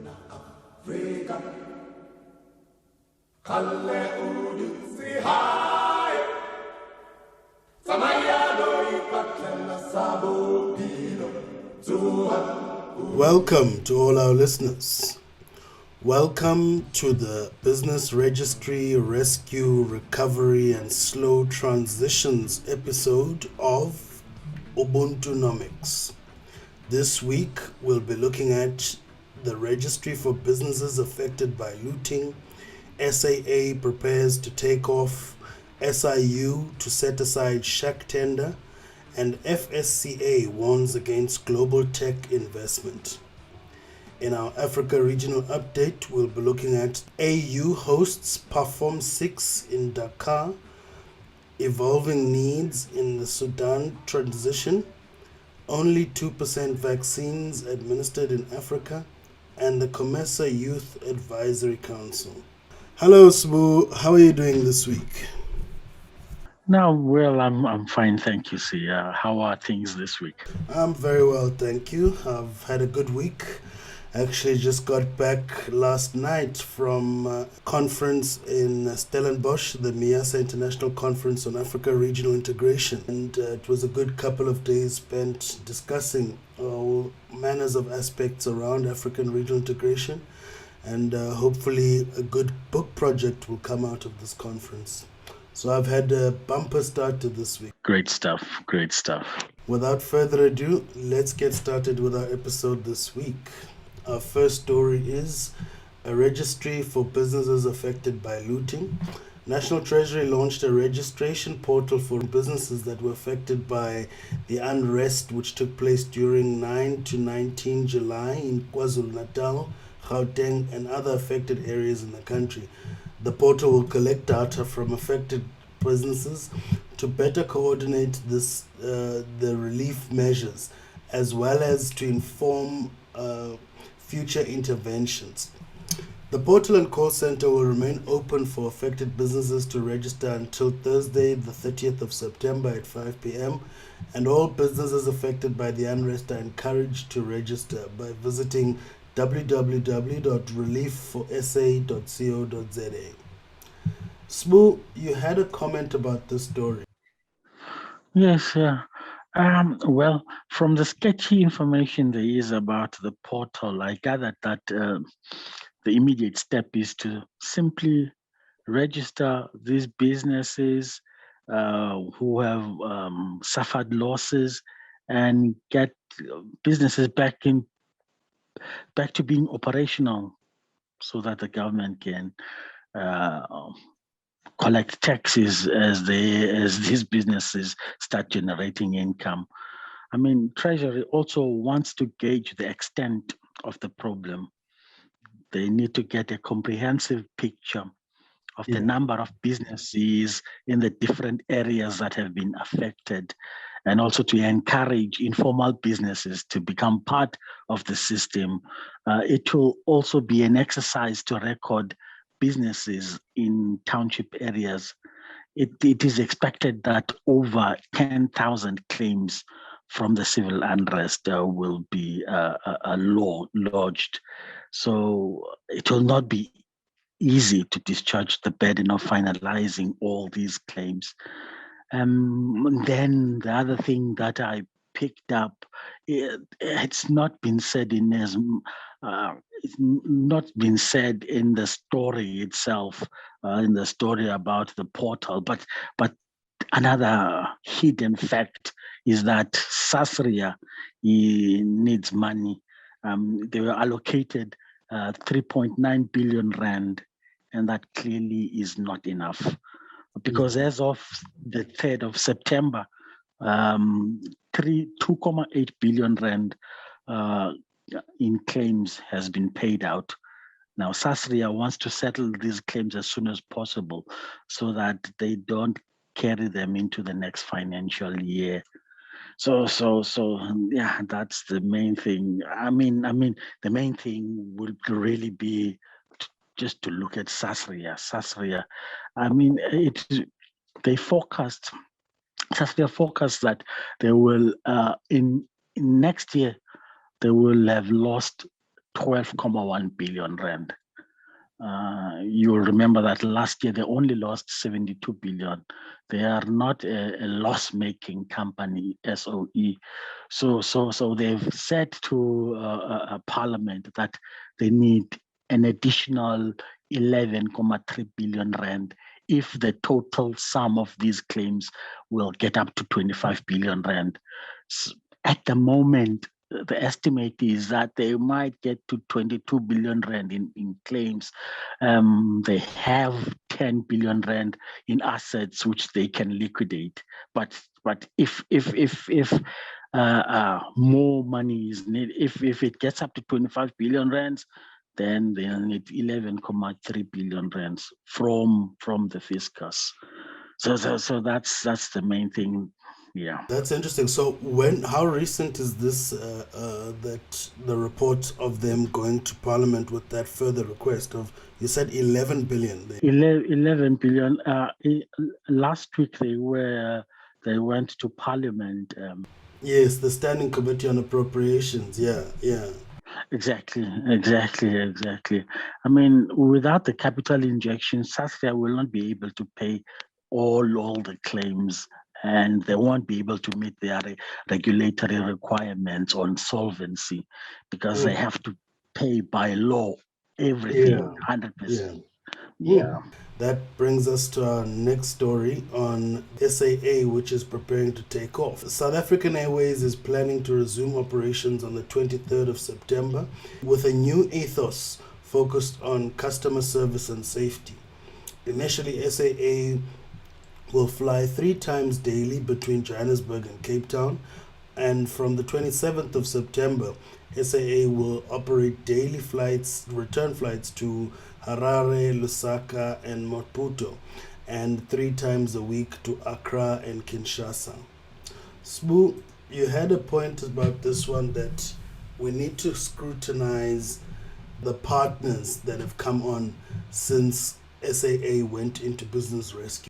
Africa. Kalle udu sihai. Samayado ipatla sabo pino. Welcome to all our listeners. Welcome to the Business Registry Rescue, Recovery and Slow Transitions episode of Ubuntunomics. This week we'll be looking at the Registry for Businesses Affected by Looting, SAA Prepares to take off, SIU to set aside shack tender, and FSCA warns against Globaltech Investment. In our Africa Regional Update, we'll be looking at AU hosts Perform 6 in Dakar, evolving needs in the Sudan transition, only 2% vaccines administered in Africa, and the COMESA Youth Advisory Council. Hello, Sbu. How are you doing this week? No, well, I'm fine, thank you, Sia. How are things this week? I'm very well, thank you. I've had a good week. Actually just got back last night from a conference in Stellenbosch, the MIASA International Conference on Africa Regional Integration. And it was a good couple of days spent discussing all manners of aspects around African regional integration. And hopefully a good book project will come out of this conference. So I've had a bumper start to this week. Great stuff, great stuff. Without further ado, let's get started with our episode this week. Our first story is a registry for businesses affected by looting. National Treasury launched a registration portal for businesses that were affected by the unrest which took place during 9 to 19 July in KwaZulu-Natal, Gauteng, and other affected areas in the country. The portal will collect data from affected businesses to better coordinate the relief measures, as well as to inform future interventions. The portal and call center will remain open for affected businesses to register until Thursday, the 30th of September at 5 p.m. And all businesses affected by the unrest are encouraged to register by visiting www.reliefforsa.co.za. Sbu, you had a comment about this story. Yes, yeah. Well, from the sketchy information there is about the portal, I gathered that the immediate step is to simply register these businesses who have suffered losses and get businesses back to being operational, so that the government can collect taxes as these businesses start generating income. I mean, Treasury also wants to gauge the extent of the problem. They need to get a comprehensive picture of the number of businesses in the different areas that have been affected, and also to encourage informal businesses to become part of the system. It will also be an exercise to record businesses in township areas. It is expected that over 10,000 claims from the civil unrest will be lodged. So it will not be easy to discharge the burden of finalizing all these claims. Then the other thing that I picked up, it's not been said in the story itself, in the story about the portal, but another hidden fact is that Sasria needs money. They were allocated 3.9 billion rand, and that clearly is not enough, because as of the 3rd of September, 2.8 billion rand in claims has been paid out. Now, Sasria wants to settle these claims as soon as possible so that they don't carry them into the next financial year. So yeah, that's the main thing. I mean, the main thing would really be just to look at Sasria. I mean, Sasria forecast that they will in next year they will have lost 12.1 billion rand. You'll remember that last year they only lost 72 billion. They are not a loss-making company, SOE. So they've said to Parliament that they need an additional 11.3 billion rand if the total sum of these claims will get up to 25 billion rand. So at the moment, the estimate is that they might get to 22 billion rand in claims. They have 10 billion rand in assets which they can liquidate. But if more money is needed, if it gets up to 25 billion rands, then they'll need 11.3 billion rands from the fiscus. So that's the main thing. Yeah. That's interesting. So how recent is this, that the report of them going to Parliament with that further request of, you said 11 billion? 11 billion. Last week they went to Parliament. Yes, the Standing Committee on Appropriations. Yeah. Exactly. I mean, without the capital injection, South Africa will not be able to pay all the claims, and they won't be able to meet their regulatory requirements on solvency because they have to pay by law everything 100%. Yeah. That brings us to our next story on SAA, which is preparing to take off. South African Airways is planning to resume operations on the 23rd of September with a new ethos focused on customer service and safety. Initially, SAA will fly 3 times daily between Johannesburg and Cape Town, and from the 27th of September, SAA will operate daily flights, return flights to Harare, Lusaka, and Maputo, and 3 times a week to Accra and Kinshasa. Sbu, you had a point about this one, that we need to scrutinize the partners that have come on since SAA went into business rescue.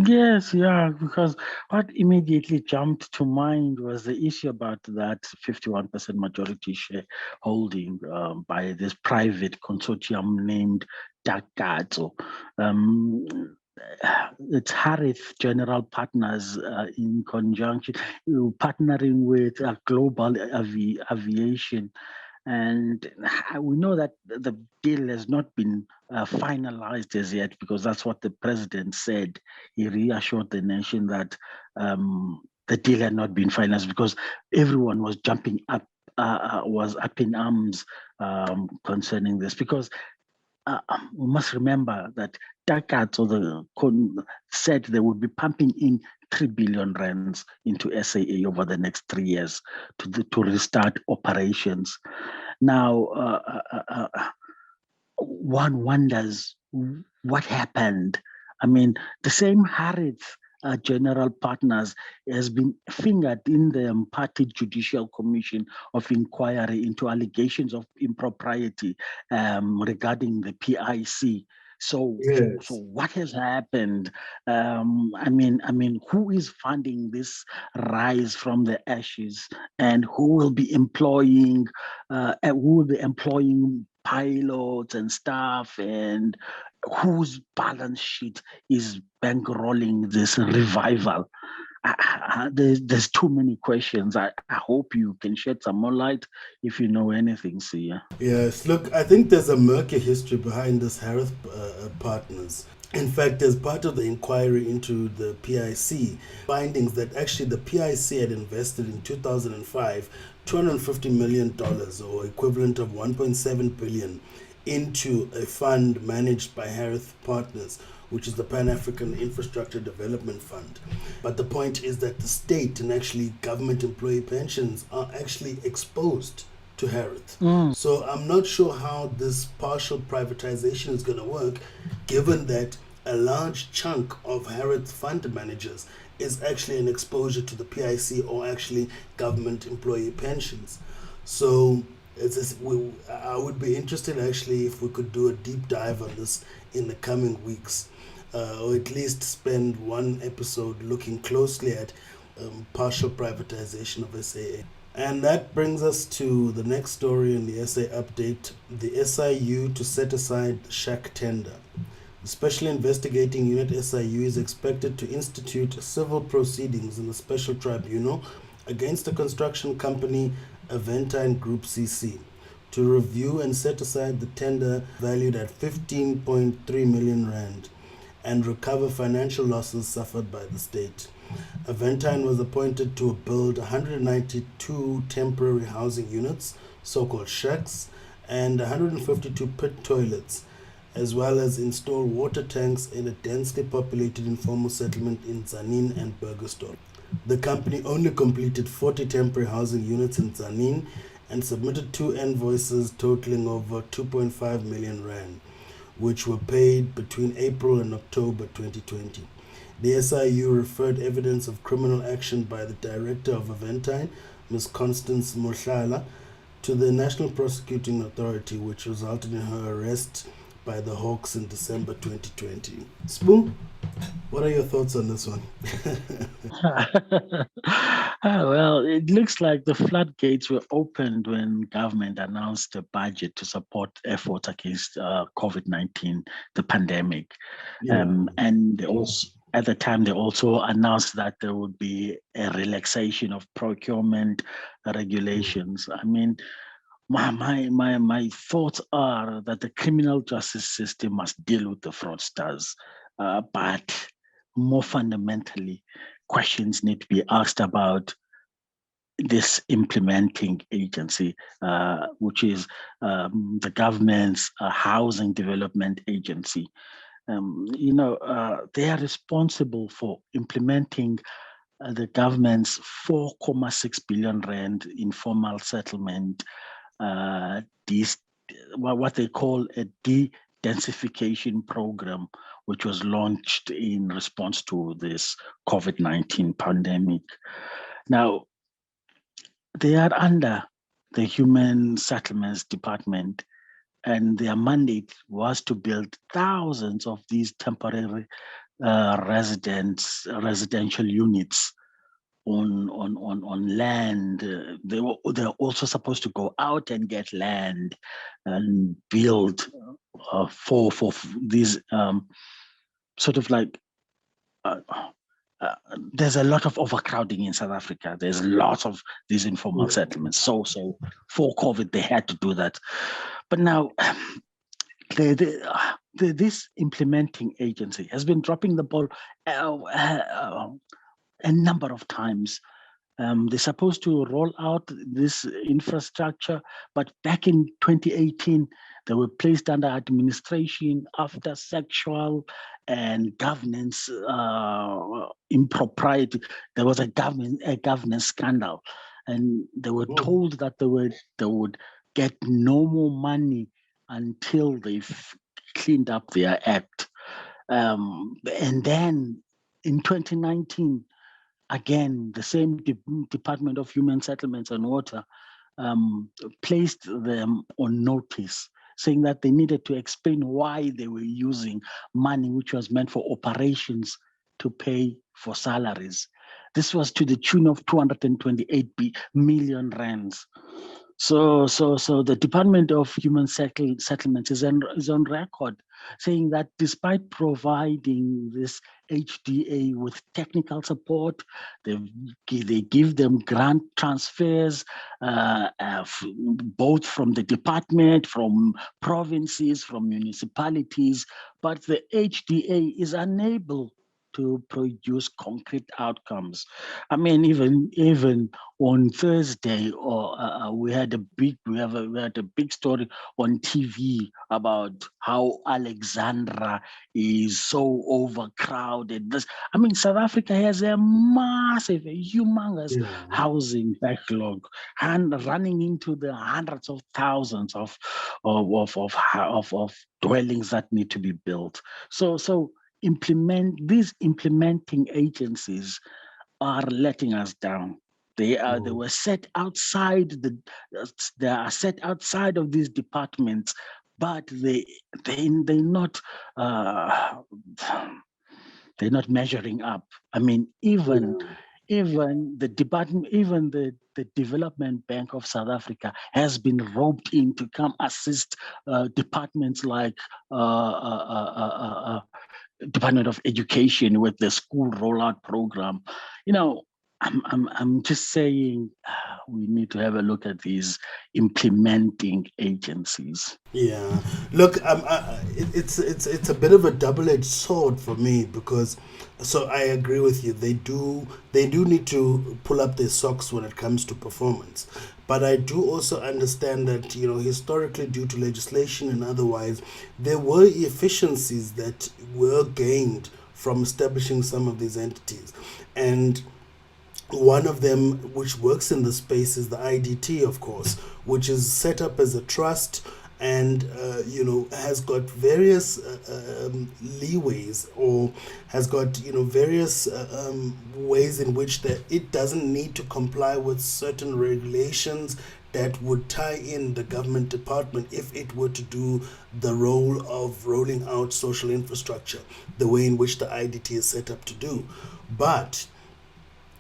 Yes, yeah, because what immediately jumped to mind was the issue about that 51% majority shareholding by this private consortium named Dakar. It's Harith General Partners in conjunction, partnering with Global Aviation. And we know that the deal has not been finalized as yet, because that's what the president said. He reassured the nation that the deal had not been finalized, because everyone was jumping up, was up in arms concerning this. Because we must remember that Dakar said they would be pumping in 3 billion rands into SAA over the next 3 years to restart operations. Now, one wonders what happened. I mean, the same Harith General Partners has been fingered in the Party Judicial Commission of Inquiry into allegations of impropriety regarding the PIC. So what has happened? I mean, who is funding this rise from the ashes, and who will be employing pilots and staff, and whose balance sheet is bankrolling this revival? There's too many questions. I hope you can shed some more light if you know anything, Sia. Yes, look, I think there's a murky history behind this Harith Partners. In fact, as part of the inquiry into the PIC, findings that actually the PIC had invested in 2005 $250 million, or equivalent of 1.7 billion, into a fund managed by Harith Partners, which is the Pan-African Infrastructure Development Fund. But the point is that the state and actually government employee pensions are actually exposed to Harith. So I'm not sure how this partial privatization is going to work, given that a large chunk of Harith fund managers is actually an exposure to the PIC, or actually government employee pensions. So I would be interested actually if we could do a deep dive on this in the coming weeks, or at least spend one episode looking closely at partial privatization of SAA. And that brings us to the next story in the SA update, the SIU to set aside the shack tender. The Special Investigating Unit SIU is expected to institute civil proceedings in the Special Tribunal against the construction company Aventine Group CC to review and set aside the tender valued at 15.3 million rand and recover financial losses suffered by the state. Aventine was appointed to build 192 temporary housing units, so-called shacks, and 152 pit toilets, as well as install water tanks in a densely populated informal settlement in Tzaneen and Burgersdorp. The company only completed 40 temporary housing units in Tzaneen and submitted 2 invoices totaling over 2.5 million rand, which were paid between April and October 2020. The SIU referred evidence of criminal action by the director of Aventine, Ms. Constance Mohlala, to the National Prosecuting Authority, which resulted in her arrest by the Hawks in December 2020. Spoon, what are your thoughts on this one? Well, it looks like the floodgates were opened when government announced a budget to support efforts against COVID-19, the pandemic. And they also, at the time, they also announced that there would be a relaxation of procurement regulations. I mean, my thoughts are that the criminal justice system must deal with the fraudsters, but more fundamentally, questions need to be asked about this implementing agency, which is the government's housing development agency. They are responsible for implementing the government's 4.6 billion rand informal settlement, what they call a de-densification program, which was launched in response to this COVID-19 pandemic. Now, they are under the Human Settlements Department, and their mandate was to build thousands of these temporary residential units on land. They're also supposed to go out and get land and build for these sort of like there's a lot of overcrowding in South Africa. There's lots of these informal settlements. So for COVID, they had to do that. But now this implementing agency has been dropping the ball a number of times. They're supposed to roll out this infrastructure, but back in 2018, they were placed under administration after sexual and governance impropriety. There was a governance scandal, and they were told that they would get no more money until they've cleaned up their act. And then in 2019, again, the same Department of Human Settlements and Water placed them on notice, saying that they needed to explain why they were using money which was meant for operations to pay for salaries. This was to the tune of 228 million rands. So the Department of Human Settlements is on record saying that despite providing this HDA with technical support, they give them grant transfers, both from the department, from provinces, from municipalities, but the HDA is unable to produce concrete outcomes. I mean, even on Thursday, we had a big story on TV about how Alexandra is so overcrowded. South Africa has a massive, humongous housing backlog, and running into the hundreds of thousands of dwellings that need to be built. So implementing agencies are letting us down. They were set outside they are set outside of these departments, but they're not measuring up. I mean, even even the department, even the Development Bank of South Africa has been roped in to come assist departments like Department of Education with the school rollout program. You know, I'm just saying we need to have a look at these implementing agencies. Yeah, look, it's a bit of a double-edged sword for me because, so I agree with you. They do need to pull up their socks when it comes to performance, but I do also understand that historically, due to legislation and otherwise, there were efficiencies that were gained from establishing some of these entities, and one of them, which works in the space, is the IDT, of course, which is set up as a trust and has got various leeways, or has got various ways in which that it doesn't need to comply with certain regulations that would tie in the government department if it were to do the role of rolling out social infrastructure the way in which the IDT is set up to do. But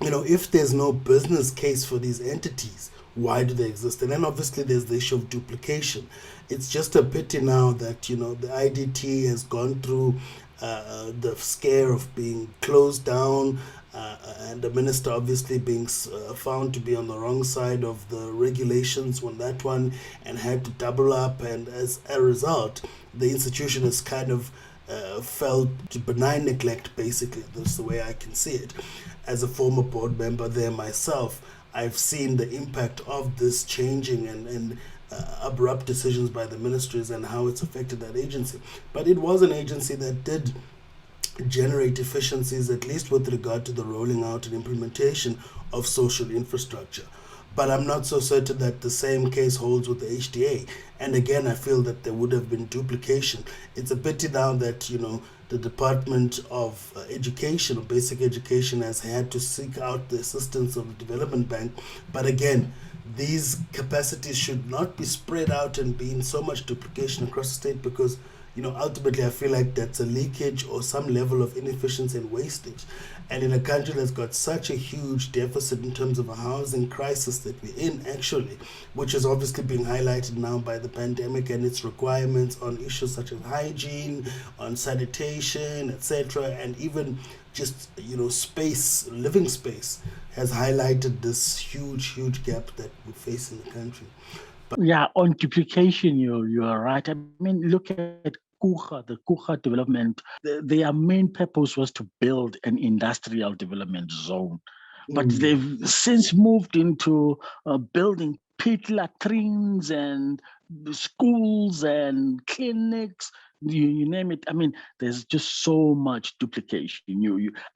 if there's no business case for these entities, why do they exist? And then obviously there's the issue of duplication. It's just a pity now that the IDT has gone through the scare of being closed down, and the minister obviously being found to be on the wrong side of the regulations on that one, and had to double up, and as a result, the institution has kind of fell to benign neglect, basically. That's the way I can see it. As a former board member there myself, I've seen the impact of this changing and abrupt decisions by the ministries and how it's affected that agency. But it was an agency that did generate efficiencies, at least with regard to the rolling out and implementation of social infrastructure. But I'm not so certain that the same case holds with the HDA. And again, I feel that there would have been duplication. It's a pity now that, the Department of Education, or Basic Education, has had to seek out the assistance of the Development Bank. But again, these capacities should not be spread out and be in so much duplication across the state, because ultimately I feel like that's a leakage or some level of inefficiency and wastage. And in a country that's got such a huge deficit in terms of a housing crisis that we're in, actually, which is obviously being highlighted now by the pandemic and its requirements on issues such as hygiene, on sanitation, etc., and even just space, living space, has highlighted this huge gap that we face in the country. Yeah, on duplication, you are right. I mean, look at Kucha, the Kucha development. Their main purpose was to build an industrial development zone, but they've since moved into building pit latrines and schools and clinics. You name it. I mean, there's just so much duplication.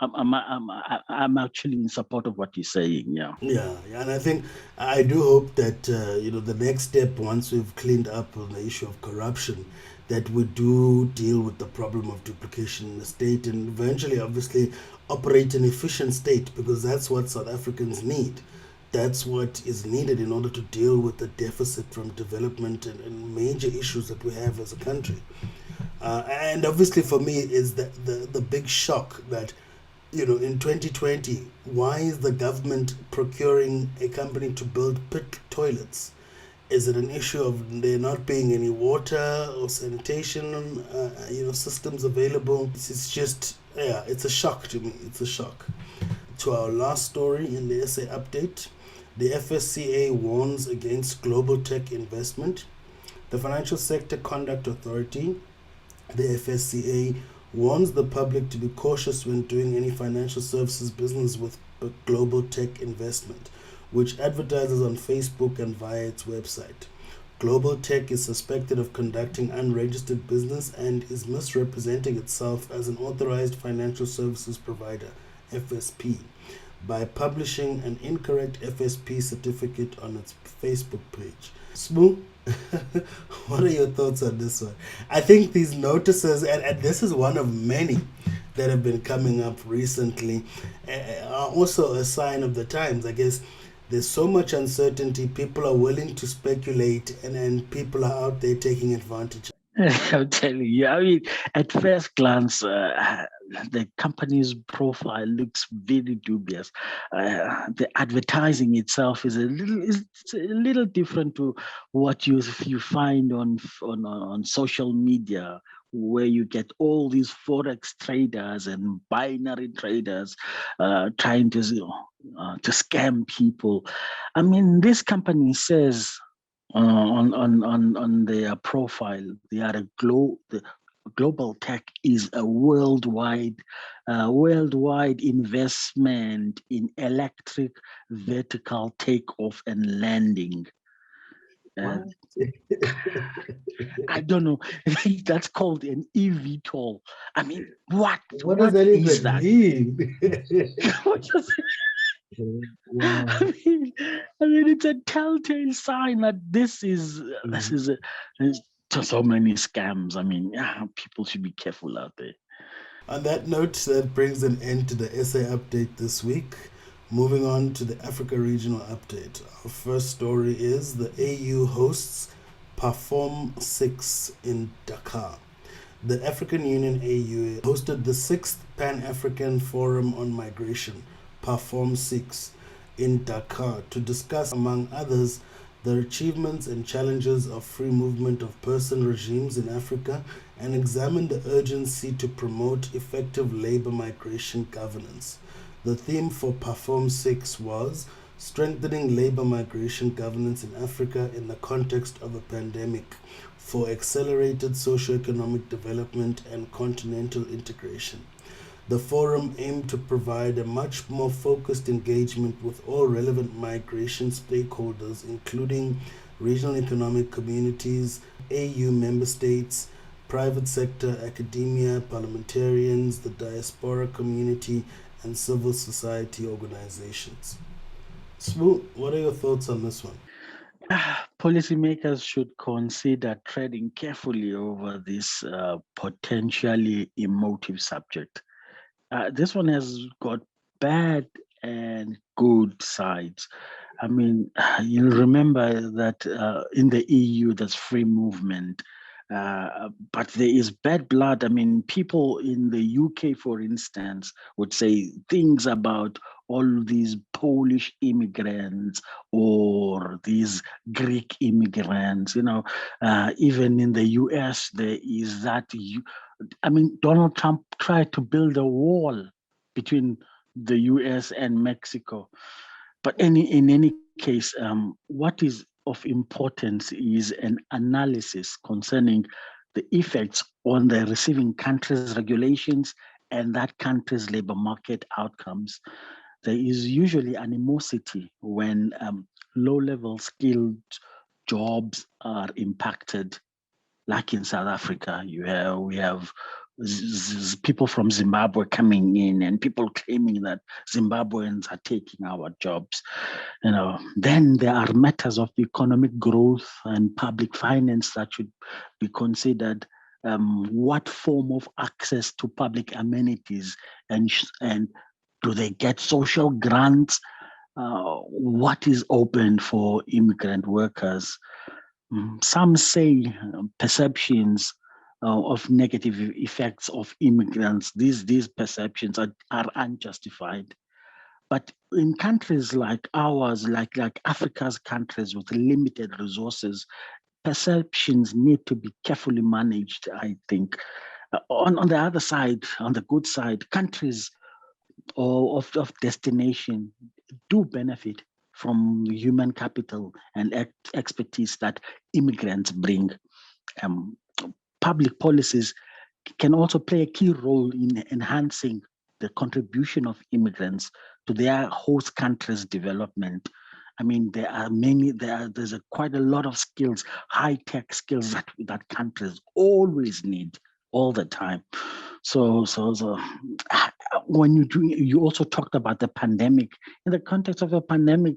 I'm actually in support of what you're saying. Yeah. Yeah, and I do hope that the next step, once we've cleaned up on the issue of corruption, that we do deal with the problem of duplication in the state, and eventually, obviously, operate an efficient state, because that's what South Africans need. That's what is needed in order to deal with the deficit from development and major issues that we have as a country. And obviously, for me, is the big shock that in 2020, why is the government procuring a company to build pit toilets? Is it an issue of there not being any water or sanitation, systems available? It's just, yeah, it's a shock to me. It's a shock. To our last story in the SA update, the FSCA warns against Globaltech Investment. The Financial Sector Conduct Authority, the FSCA, warns the public to be cautious when doing any financial services business with Globaltech Investment, which advertises on Facebook and via its website. Globaltech is suspected of conducting unregistered business and is misrepresenting itself as an authorized financial services provider, FSP, by publishing an incorrect FSP certificate on its Facebook page. Smooth. What are your thoughts on this one? I think these notices, and this is one of many that have been coming up recently, are also a sign of the times. I guess there's so much uncertainty, people are willing to speculate, and people are out there taking advantage. I'm telling you, I mean, at first glance, the company's profile looks very dubious. The advertising itself is it's a little different to what you find on social media, where you get all these forex traders and binary traders trying to scam people. I mean, this company says on their profile they are the Globaltech is a worldwide investment in electric vertical takeoff and landing. I don't know. That's called an eVTOL. I mean, what does that is even that? mean? Wow. I mean, it's a telltale sign that this is just so many scams. I mean, people should be careful out there. On that note, that brings an end to the SA update this week. Moving on to the Africa regional update. Our first story is the AU hosts Perform 6 in Dakar. The African Union AU hosted the 6th Pan-African Forum on Migration, Perform 6, in Dakar to discuss, among others, the achievements and challenges of free movement of person regimes in Africa and examine the urgency to promote effective labor migration governance. The theme for Perform 6 was Strengthening Labor Migration Governance in Africa in the Context of a Pandemic for Accelerated Socioeconomic Development and Continental Integration. The forum aimed to provide a much more focused engagement with all relevant migration stakeholders, including regional economic communities, AU member states, private sector, academia, parliamentarians, the diaspora community, and civil society organizations. Smooth, what are your thoughts on this one? Policymakers should consider treading carefully over this potentially emotive subject. This one has got bad and good sides. I mean, you remember that in the EU, there's free movement, but there is bad blood. I mean, people in the UK, for instance, would say things about all these Polish immigrants or these Greek immigrants. Even in the US, there is that. I mean, Donald Trump tried to build a wall between the US and Mexico. But in any case, what is of importance is an analysis concerning the effects on the receiving country's regulations and that country's labor market outcomes. There is usually animosity when low-level skilled jobs are impacted. Like in South Africa, we have people from Zimbabwe coming in and people claiming that Zimbabweans are taking our jobs. Then there are matters of economic growth and public finance that should be considered. What form of access to public amenities and do they get social grants? What is open for immigrant workers? Some say perceptions of negative effects of immigrants, these perceptions are unjustified. But in countries like ours, like Africa's countries with limited resources, perceptions need to be carefully managed, I think. On the other side, on the good side, countries of destination do benefit from human capital and expertise that immigrants bring. Public policies can also play a key role in enhancing the contribution of immigrants to their host country's development. I mean, there's quite a lot of skills, high-tech skills that countries always need all the time. So when you also talked about the pandemic. In the context of a pandemic,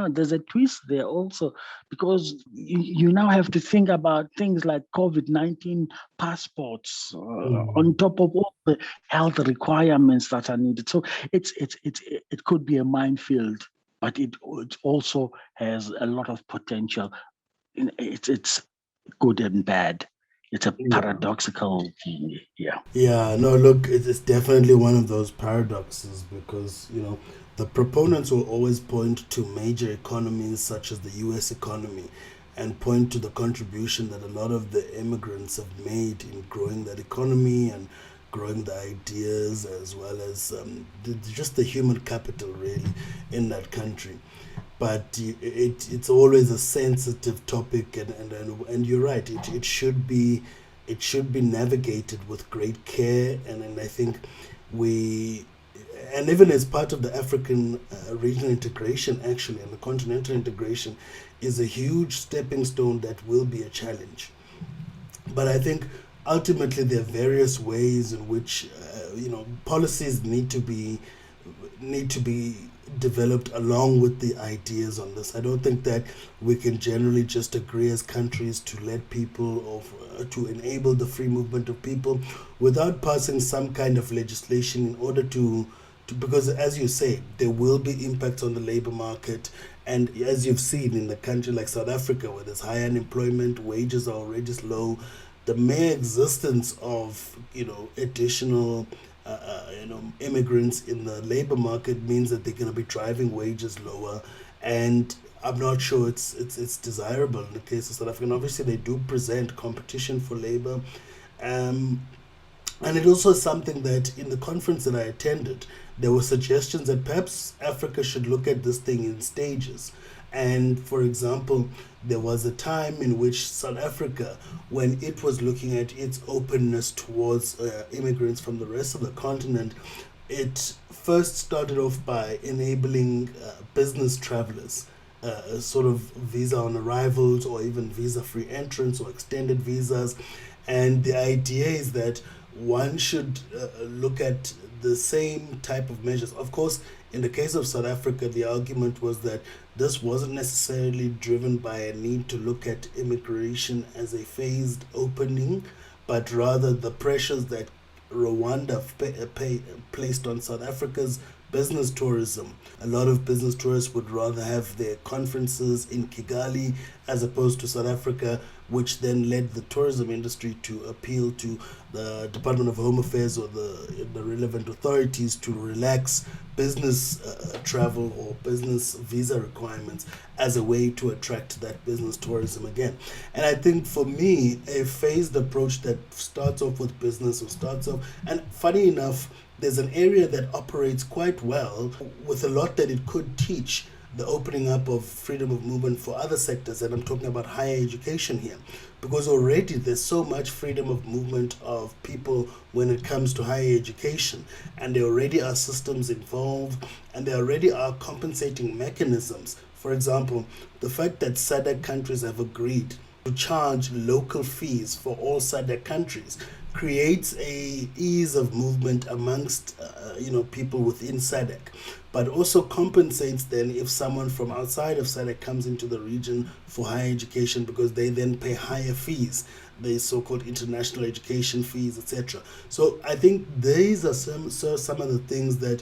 there's a twist there also, because you now have to think about things like COVID-19 passports on top of all the health requirements that are needed. So it could be a minefield, but it also has a lot of potential. It's good and bad. It's a paradoxical, yeah. Yeah, no, look, it's definitely one of those paradoxes because, the proponents will always point to major economies such as the US economy and point to the contribution that a lot of the immigrants have made in growing that economy and growing the ideas as well as just the human capital, really, in that country. But it's always a sensitive topic, and you're right, it should be navigated with great care, and I think we and even as part of the African regional integration, actually, and the continental integration is a huge stepping stone that will be a challenge. But I think ultimately there are various ways in which policies need to be developed along with the ideas on this. I don't think that we can generally just agree as countries to let people to enable the free movement of people without passing some kind of legislation in order to because as you say there will be impacts on the labor market, and as you've seen in a country like South Africa where there's high unemployment, wages are already low, the mere existence of additional immigrants in the labor market means that they're going to be driving wages lower, and I'm not sure it's desirable in the case of South Africa. And obviously, they do present competition for labor, um, and it also is something that in the conference that I attended, there were suggestions that perhaps Africa should look at this thing in stages. And for example, there was a time in which South Africa, when it was looking at its openness towards immigrants from the rest of the continent, it first started off by enabling business travelers, sort of visa on arrivals or even visa free entrance or extended visas. And the idea is that one should look at the same type of measures. Of course, in the case of South Africa, the argument was that this wasn't necessarily driven by a need to look at immigration as a phased opening, but rather the pressures that Rwanda placed on South Africa's business tourism. A lot of business tourists would rather have their conferences in Kigali as opposed to South Africa, which then led the tourism industry to appeal to the Department of Home Affairs or the relevant authorities to relax business travel or business visa requirements as a way to attract that business tourism again. And I think for me, a phased approach that starts off with business or starts off, and funny enough, there's an area that operates quite well with a lot that it could teach the opening up of freedom of movement for other sectors, and I'm talking about higher education here, because already there's so much freedom of movement of people when it comes to higher education, and there already are systems involved, and there already are compensating mechanisms. For example, the fact that SADC countries have agreed to charge local fees for all SADC countries creates a ease of movement amongst people within SADC, but also compensates then if someone from outside of SADC comes into the region for higher education, because they then pay higher fees, the so-called international education fees, etc. So I think these are some of the things that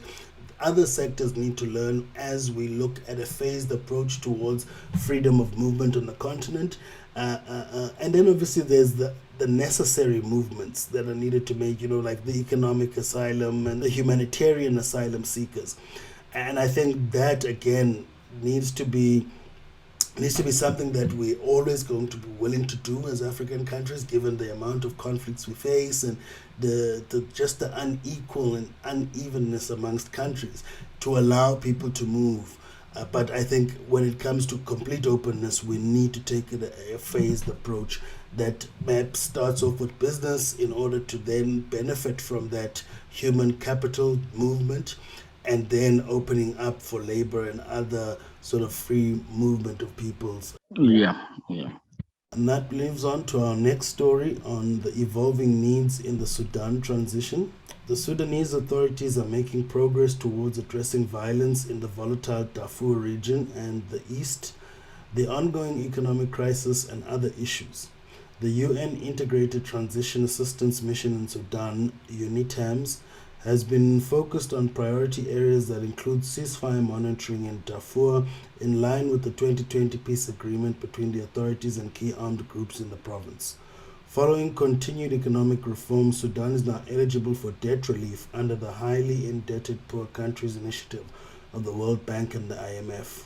other sectors need to learn as we look at a phased approach towards freedom of movement on the continent. And then obviously there's the necessary movements that are needed to make, like the economic asylum and the humanitarian asylum seekers. And I think that again needs to be something that we're always going to be willing to do as African countries, given the amount of conflicts we face and the just the unequal and unevenness amongst countries, to allow people to move. But I think when it comes to complete openness, we need to take a phased approach that perhaps starts off with business in order to then benefit from that human capital movement, and then opening up for labor and other sort of free movement of peoples. Yeah. And that leads on to our next story on the evolving needs in the Sudan transition. The Sudanese authorities are making progress towards addressing violence in the volatile Darfur region and the east, the ongoing economic crisis, and other issues. The UN Integrated Transition Assistance Mission in Sudan, UNITAMS, has been focused on priority areas that include ceasefire monitoring in Darfur, in line with the 2020 peace agreement between the authorities and key armed groups in the province. Following continued economic reform, Sudan is now eligible for debt relief under the Highly Indebted Poor Countries Initiative of the World Bank and the IMF.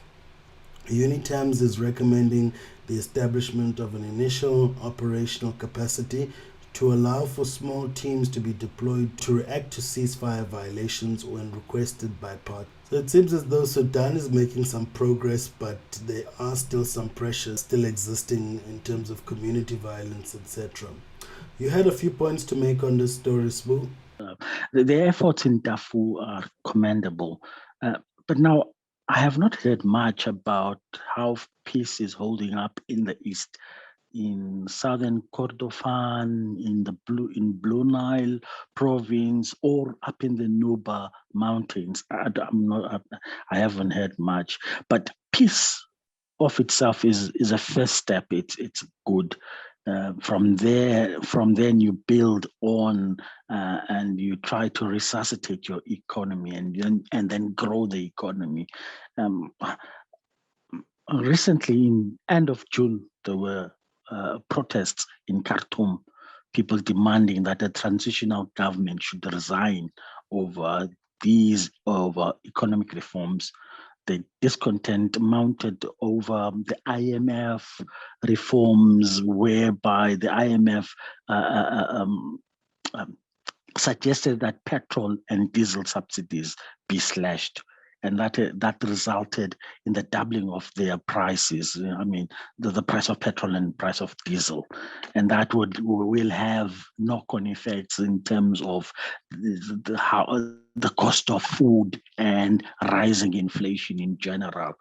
UNITAMS is recommending the establishment of an initial operational capacity to allow for small teams to be deployed to react to ceasefire violations when requested by parties. So it seems as though Sudan is making some progress, but there are still some pressures still existing in terms of community violence, etc. You had a few points to make on this story, Sbu. The efforts in Darfur are commendable, but now I have not heard much about how peace is holding up in the east, in southern Kordofan, in Blue Nile province, or up in the Nuba mountains. I haven't heard much, but peace of itself is a first step. It's good. From there, you build on and you try to resuscitate your economy and then grow the economy. Recently, in end of June, there were protests in Khartoum, people demanding that a transitional government should resign over economic reforms. The discontent mounted over the IMF reforms, whereby the IMF suggested that petrol and diesel subsidies be slashed. And that resulted in the doubling of their prices. I mean, the price of petrol and price of diesel, and that will have knock-on effects in terms of the cost of food and rising inflation in general.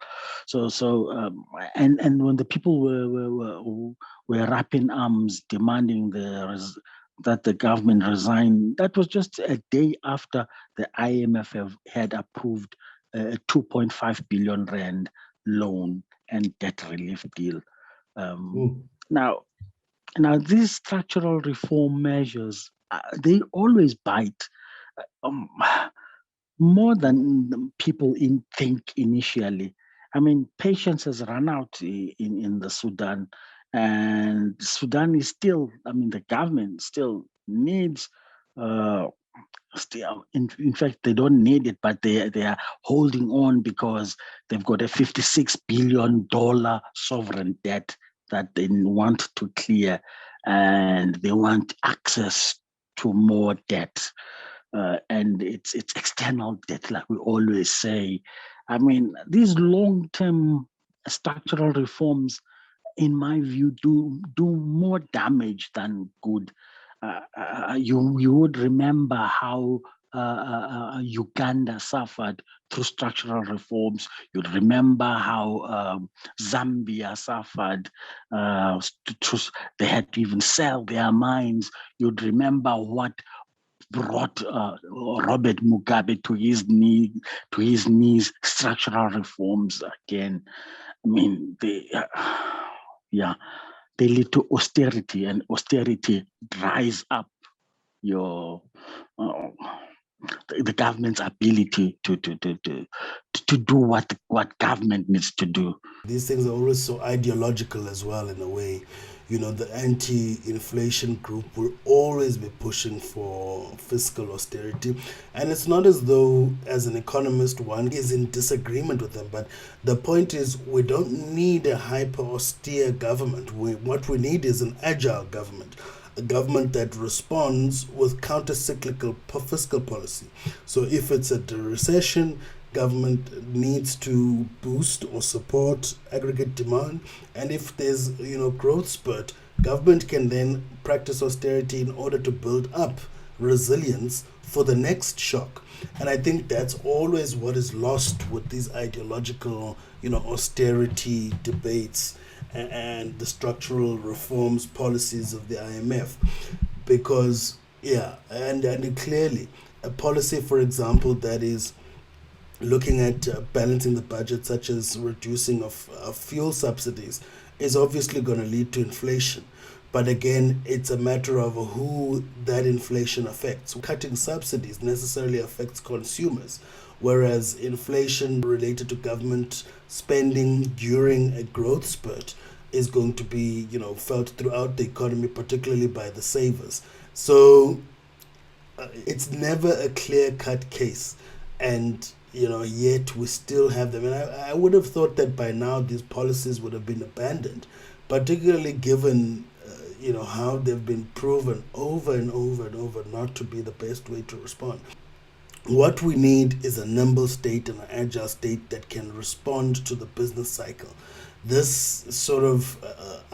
And when the people were wrapping arms, demanding that the government resign, that was just a day after the IMF had approved a 2.5 billion rand loan and debt relief deal. Now, these structural reform measures, they always bite more than people think initially. I mean, patience has run out in the Sudan, and Sudan is still, the government still needs in fact, they don't need it, but they are holding on because they've got a $56 billion sovereign debt that they want to clear, and they want access to more debt. And it's external debt, like we always say. I mean, these long-term structural reforms, in my view, do more damage than good. You would remember how Uganda suffered through structural reforms. You'd remember how Zambia suffered. They had to even sell their mines. You'd remember what brought Robert Mugabe to his knees. Structural reforms again. I mean, they lead to austerity, and austerity dries up your the government's ability to do what government needs to do. These things are always so ideological as well, in a way. You know, the anti-inflation group will always be pushing for fiscal austerity. And it's not as though, as an economist, one is in disagreement with them. But the point is, we don't need a hyper-austere government. What we need is an agile government. A government that responds with counter-cyclical fiscal policy. So if it's a recession, government needs to boost or support aggregate demand, and if there's growth spurt, government can then practice austerity in order to build up resilience for the next shock. And I think that's always what is lost with these ideological austerity debates and the structural reforms policies of the IMF, because and clearly a policy, for example, that is looking at balancing the budget, such as reducing of fuel subsidies, is obviously going to lead to inflation. But again, it's a matter of who that inflation affects. Cutting subsidies necessarily affects consumers, whereas inflation related to government spending during a growth spurt is going to be, felt throughout the economy, particularly by the savers. So it's never a clear-cut case, and yet we still have them. And I would have thought that by now these policies would have been abandoned, particularly given how they've been proven over and over and over not to be the best way to respond. What we need is a nimble state and an agile state that can respond to the business cycle. This sort of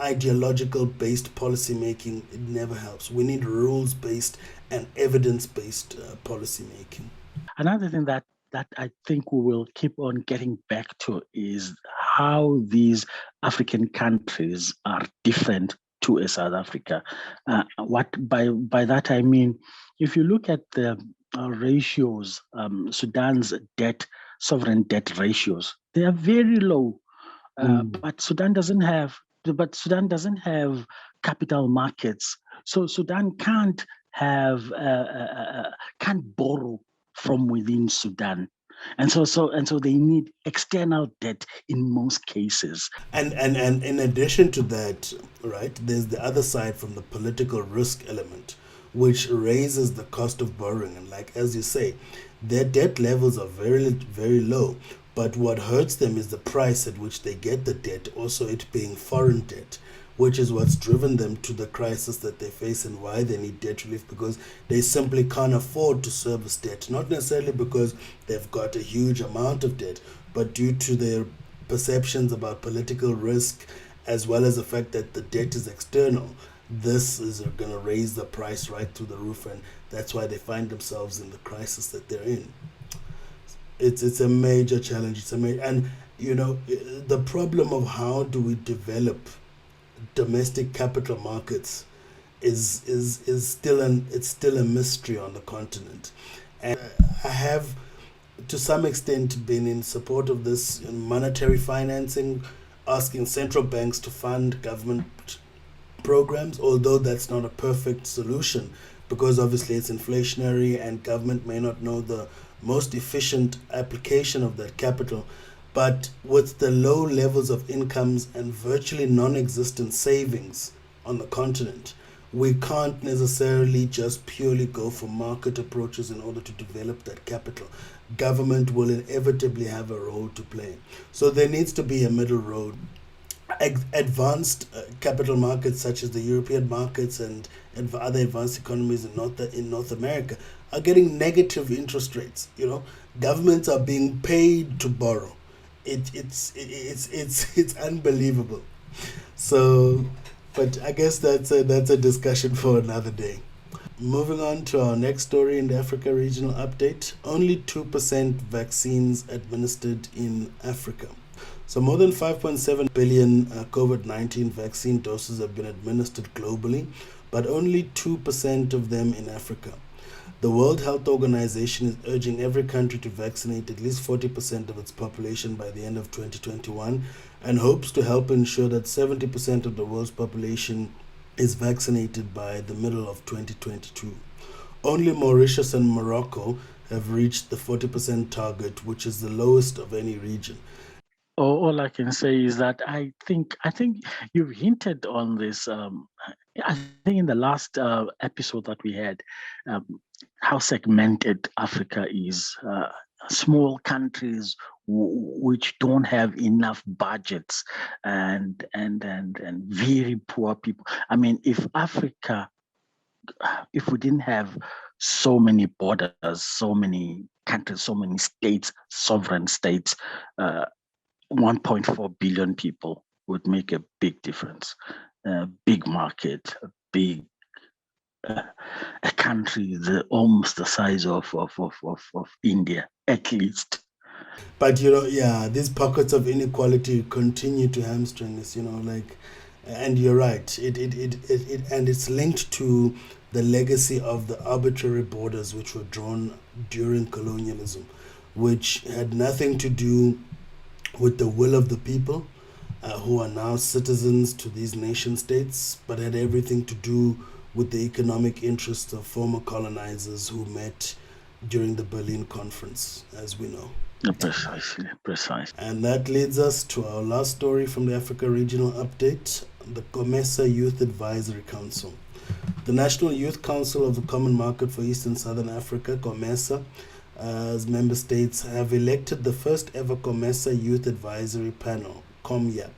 ideological based policy making, it never helps. We need rules based and evidence based policy making. Another thing that I think we will keep on getting back to is how these African countries are different to a South Africa. What by that I mean, if you look at the ratios, Sudan's sovereign debt ratios, they are very low. But Sudan doesn't have. But Sudan doesn't have capital markets, so Sudan can't borrow from within Sudan. And so they need external debt in most cases. And in addition to that, right, there's the other side from the political risk element, which raises the cost of borrowing. And like as you say, their debt levels are very, very low. But what hurts them is the price at which they get the debt, also it being foreign debt, which is what's driven them to the crisis that they face and why they need debt relief, because they simply can't afford to service debt. Not necessarily because they've got a huge amount of debt, but due to their perceptions about political risk, as well as the fact that the debt is external. This is going to raise the price right through the roof, and that's why they find themselves in the crisis that they're in. It's a major challenge. And the problem of how do we develop domestic capital markets is still a mystery on the continent. And I have to some extent been in support of this monetary financing, asking central banks to fund government programs, although that's not a perfect solution, because obviously it's inflationary and government may not know the most efficient application of that capital. But with the low levels of incomes and virtually non-existent savings on the continent, we can't necessarily just purely go for market approaches in order to develop that capital. Government will inevitably have a role to play. So there needs to be a middle road. Advanced capital markets such as the European markets and other advanced economies in North America are getting negative interest rates. Governments are being paid to borrow. It's unbelievable. So, but I guess that's a discussion for another day. Moving on to our next story in the Africa Regional Update. Only 2% vaccines administered in Africa. So more than 5.7 billion COVID-19 vaccine doses have been administered globally, but only 2% of them in Africa. The World Health Organization is urging every country to vaccinate at least 40% of its population by the end of 2021 and hopes to help ensure that 70% of the world's population is vaccinated by the middle of 2022. Only Mauritius and Morocco have reached the 40% target, which is the lowest of any region. All I can say is that I think you've hinted on this. I think in the last episode that we had, how segmented Africa is. Small countries which don't have enough budgets and very poor people. I mean, if we didn't have so many borders, so many countries, so many states, sovereign states, 1.4 billion people would make a big difference. A big market, a country almost the size of India, at least. But these pockets of inequality continue to hamstring us. And you're right. It and it's linked to the legacy of the arbitrary borders which were drawn during colonialism, which had nothing to do with the will of the people, who are now citizens to these nation states, but had everything to do with the economic interests of former colonizers who met during the Berlin Conference, as we know. Precisely. And that leads us to our last story from the Africa Regional Update, the COMESA Youth Advisory Council. The National Youth Council of the Common Market for East and Southern Africa, COMESA, as member states have elected the first ever COMESA Youth Advisory Panel, COMYAP.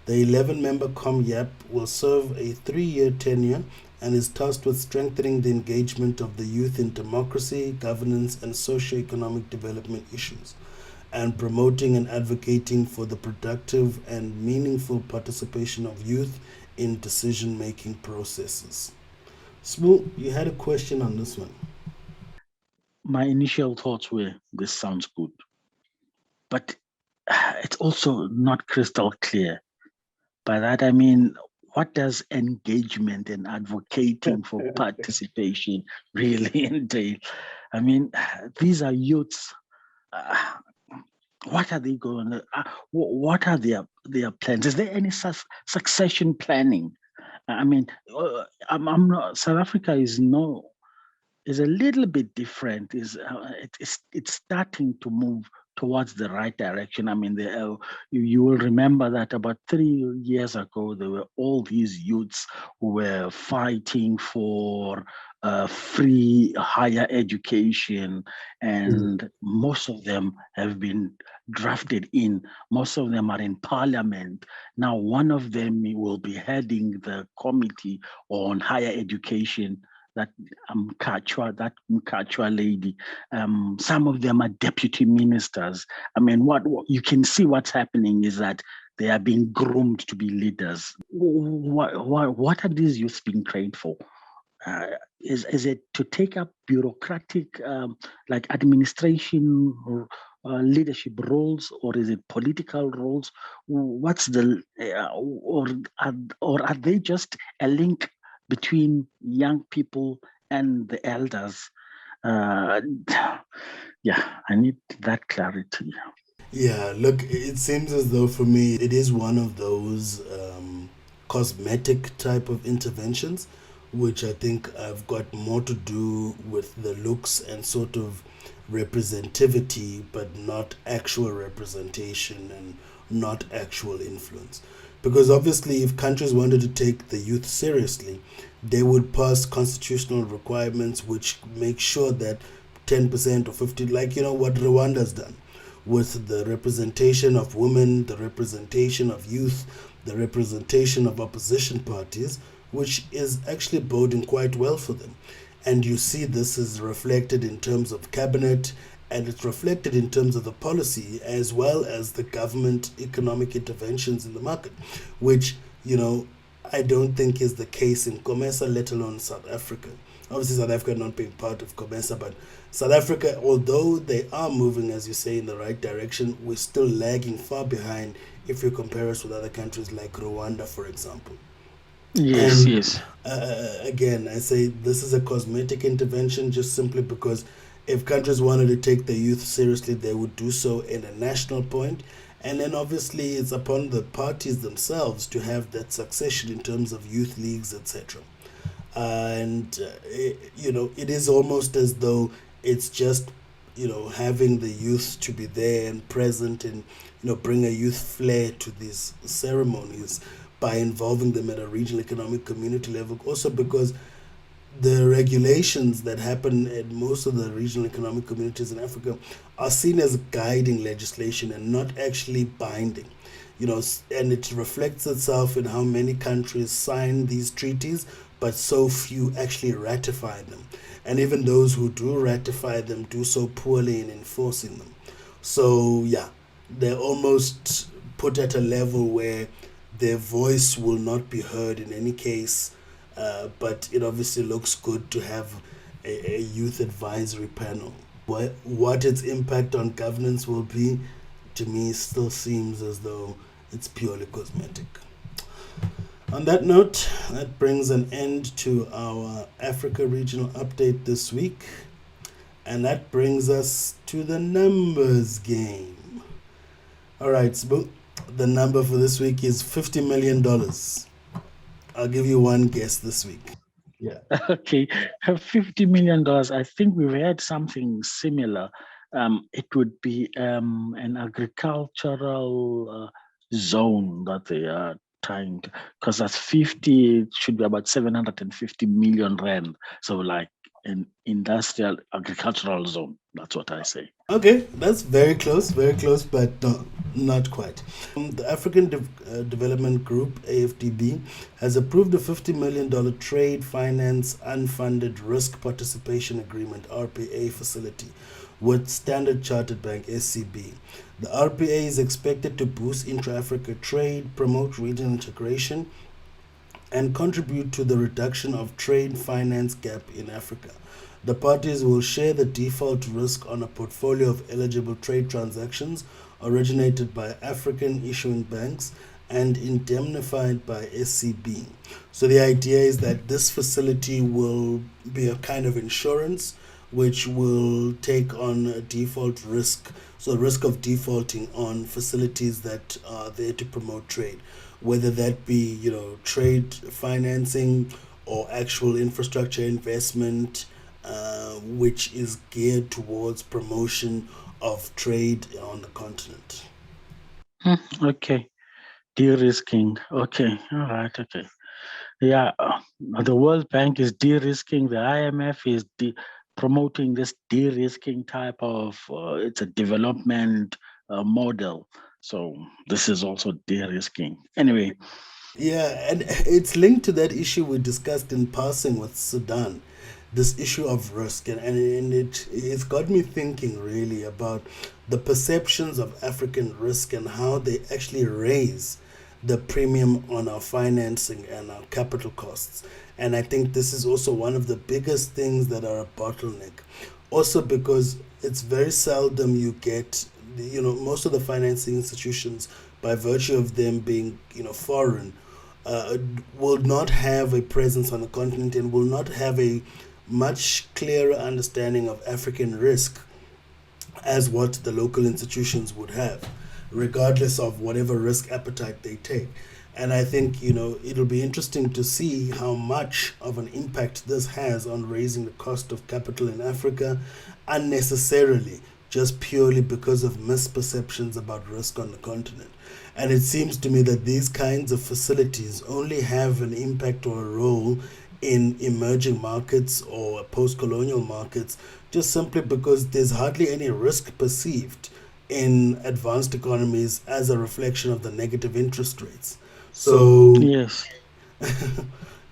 The 11-member COMYAP will serve a 3-year tenure and is tasked with strengthening the engagement of the youth in democracy, governance, and socio-economic development issues, and promoting and advocating for the productive and meaningful participation of youth in decision-making processes. Smooth, you had a question on this one. My initial thoughts were, this sounds good, but it's also not crystal clear. By that I mean, what does engagement and advocating for participation really entail? I mean, these are youths. What are they going to, what are their plans? Is there any succession planning? I mean, I'm not, South Africa is a little bit different. It's starting to move towards the right direction. I mean, you will remember that about 3 years ago, there were all these youths who were fighting for free higher education, and most of them have been drafted in. Most of them are in parliament. Now, one of them will be heading the committee on higher education, that Mkachwa lady. Some of them are deputy ministers. I mean, what you can see what's happening is that they are being groomed to be leaders. What are these youths being trained for? Is it to take up bureaucratic, like administration or leadership roles, or is it political roles? What's the or are they just a link between young people and the elders? Yeah, I need that clarity. Yeah, look, it seems as though for me it is one of those cosmetic type of interventions, which I think have got more to do with the looks and sort of representativity, but not actual representation and not actual influence. Because obviously, if countries wanted to take the youth seriously, they would pass constitutional requirements which make sure that 10% or 50, like, what Rwanda's done with the representation of women, the representation of youth, the representation of opposition parties, which is actually boding quite well for them. And you see this is reflected in terms of cabinet, and it's reflected in terms of the policy as well as the government economic interventions in the market, which, I don't think is the case in COMESA, let alone South Africa. Obviously, South Africa not being part of COMESA, but South Africa, although they are moving, as you say, in the right direction, we're still lagging far behind if you compare us with other countries like Rwanda, for example. Yes, And yes. again, I say this is a cosmetic intervention just simply because if countries wanted to take their youth seriously, they would do so in a national point. And then obviously it's upon the parties themselves to have that succession in terms of youth leagues, etc. And it is almost as though it's just having the youth to be there and present and bring a youth flair to these ceremonies by involving them at a regional economic community level. Also because the regulations that happen at most of the regional economic communities in Africa are seen as guiding legislation and not actually binding. And it reflects itself in how many countries sign these treaties, but so few actually ratify them. And even those who do ratify them do so poorly in enforcing them. So, yeah, they're almost put at a level where their voice will not be heard in any case. But it obviously looks good to have a youth advisory panel. What its impact on governance will be, to me, still seems as though it's purely cosmetic. On that note, that brings an end to our Africa regional update this week. And that brings us to the numbers game. All right, Sbu, the number for this week is $50 million. I'll give you one guess this week. Yeah. Okay, $50 million. I think we've had something similar It would be an agricultural zone that they are trying to, because that's 50, it should be about 750 million rand. So like an industrial agricultural zone. That's what I say. Okay, that's very close, but not quite. The African Development Group, AfDB, has approved a $50 million trade finance unfunded risk participation agreement, RPA facility, with Standard Chartered Bank, SCB. The RPA is expected to boost intra-Africa trade, promote regional integration, and contribute to the reduction of trade finance gap in Africa. The parties will share the default risk on a portfolio of eligible trade transactions originated by African issuing banks and indemnified by SCB. So the idea is that this facility will be a kind of insurance which will take on a default risk, so risk of defaulting on facilities that are there to promote trade, whether that be trade financing or actual infrastructure investment, which is geared towards promotion of trade on the continent. Okay, de-risking. Okay, all right. Okay, yeah. The World Bank is de-risking. The IMF is promoting this de-risking type of. It's a development model. So this is also de-risking. Anyway. Yeah, and it's linked to that issue we discussed in passing with Sudan, this issue of risk, and it's got me thinking really about the perceptions of African risk and how they actually raise the premium on our financing and our capital costs. And I think this is also one of the biggest things that are a bottleneck. Also because it's very seldom you get, most of the financing institutions, by virtue of them being, foreign, will not have a presence on the continent and will not have a much clearer understanding of African risk as what the local institutions would have, regardless of whatever risk appetite they take. And I think, it'll be interesting to see how much of an impact this has on raising the cost of capital in Africa unnecessarily, just purely because of misperceptions about risk on the continent. And it seems to me that these kinds of facilities only have an impact or a role in emerging markets or post-colonial markets just simply because there's hardly any risk perceived in advanced economies as a reflection of the negative interest rates. So yes,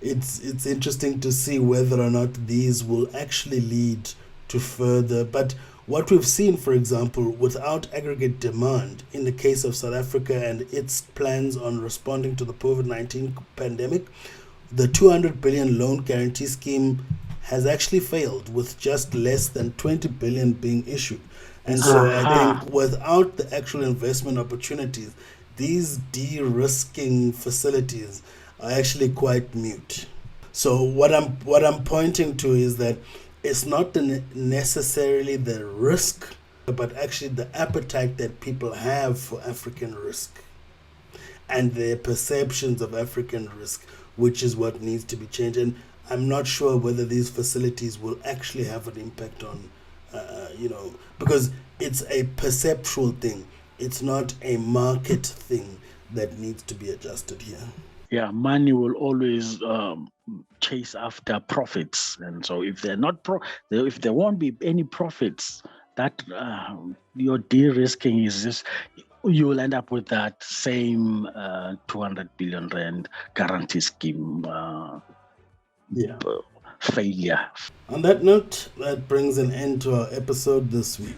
it's interesting to see whether or not these will actually lead to further. But what we've seen, for example, without aggregate demand, in the case of South Africa and its plans on responding to the COVID-19 pandemic, the 200 billion loan guarantee scheme has actually failed, with just less than 20 billion being issued. And so I think without the actual investment opportunities, these de-risking facilities are actually quite mute. So what I'm pointing to is that it's not necessarily the risk, but actually the appetite that people have for African risk and their perceptions of African risk, which is what needs to be changed. And I'm not sure whether these facilities will actually have an impact on, because it's a perceptual thing. It's not a market thing that needs to be adjusted here. Yeah, money will always chase after profits, and so if they're not if there won't be any profits, that your de-risking is just, you will end up with that same 200 billion rand guarantee scheme failure. On that note, that brings an end to our episode this week.